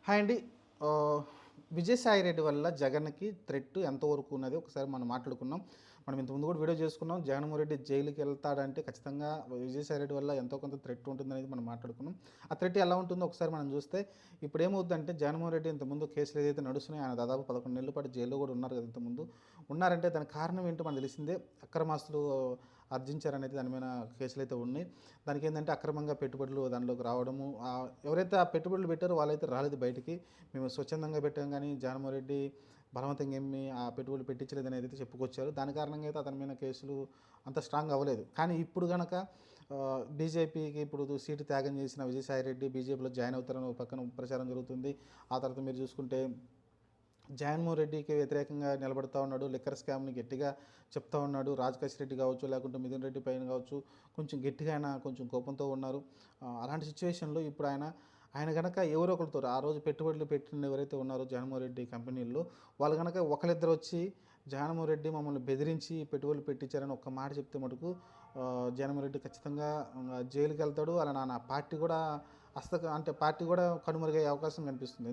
Hi అండి. ఆహ్, విజయసాయిరెడ్డి వల్ల జగన్‌కి థ్రెట్ ఎంతవరకు ఉన్నది ఒకసారి మనం మాట్లాడుకున్నాం. మనం ఇంతకుముందు కూడా వీడియో చేసుకున్నాం. జగన్మోహన్ రెడ్డి జైలుకెళ్తాడంటే ఖచ్చితంగా విజయసాయిరెడ్డి వల్ల ఎంతో కొంత థ్రెట్ ఉంటుందనేది మనం మాట్లాడుకున్నాం. ఆ థ్రెట్ ఎలా ఉంటుందో ఒకసారి మనం చూస్తే ఇప్పుడేమవుద్దంటే జగన్మోహన్ రెడ్డి ఇంతకుముందు కేసులు ఏదైతే నడుస్తున్నాయో ఆయన దాదాపు 11 నెలల పాటు జైల్‌లో కూడా ఉన్నారు కదా! ఇంతకుముందు. ఉన్నారంటే దానికి కారణం ఏంటో మనకు తెలిసిందే. అక్రమాస్తులు ఆర్జించారనేది దాని మీద కేసులైతే ఉన్నాయి. దానికేందంటే అక్రమంగా పెట్టుబడులు దానిలోకి రావడము, ఎవరైతే ఆ పెట్టుబడులు పెట్టారో వాళ్ళైతే రాలేదు బయటికి. మేము స్వచ్ఛందంగా పెట్టాం గానీ, జగన్మోహన్ రెడ్డి బలవంతంగా ఏమి ఆ పెట్టుబడులు పెట్టించలేదని అయితే చెప్పుకొచ్చారు. దాని కారణంగా అయితే అతని మీద కేసులు అంత స్ట్రాంగ్ అవ్వలేదు. కానీ ఇప్పుడు గనక బీజేపీకి ఇప్పుడు సీటు త్యాగం చేసిన విజయసాయిరెడ్డి బీజేపీలో జాయిన్ అవుతారని ఒక పక్కన ప్రచారం జరుగుతుంది. ఆ తర్వాత మీరు చూసుకుంటే జగన్మోహన్ రెడ్డికి వ్యతిరేకంగా నిలబడతా ఉన్నాడు. లిక్కర్ స్కామ్‌ని గట్టిగా చెప్తా ఉన్నాడు. రాజకేశ్ రెడ్డి కావచ్చు, లేకుంటే మిథున్ రెడ్డి పైన కావచ్చు, కొంచెం గట్టిగా ఆయన కొంచెం కోపంతో ఉన్నారు. అలాంటి సిట్యుయేషన్‌లో ఇప్పుడు ఆయన గనక ఎవరో ఒకరితో ఆ రోజు పెట్టుబడులు పెట్టిన ఎవరైతే ఉన్నారో జగన్మోహన్ రెడ్డి కంపెనీల్లో, వాళ్ళు గనక ఒకళ్ళిద్దరు వచ్చి జగన్మోహన్ రెడ్డి మమ్మల్ని బెదిరించి పెట్టుబడులు పెట్టించారని ఒక్క మాట చెప్తే మటుకు జగన్మోహన్ రెడ్డి ఖచ్చితంగా జైలుకెళ్తాడు. అలా నా పార్టీ కూడా అంటే పార్టీ కూడా కనుమరుగయ్యే అవకాశం కనిపిస్తుంది.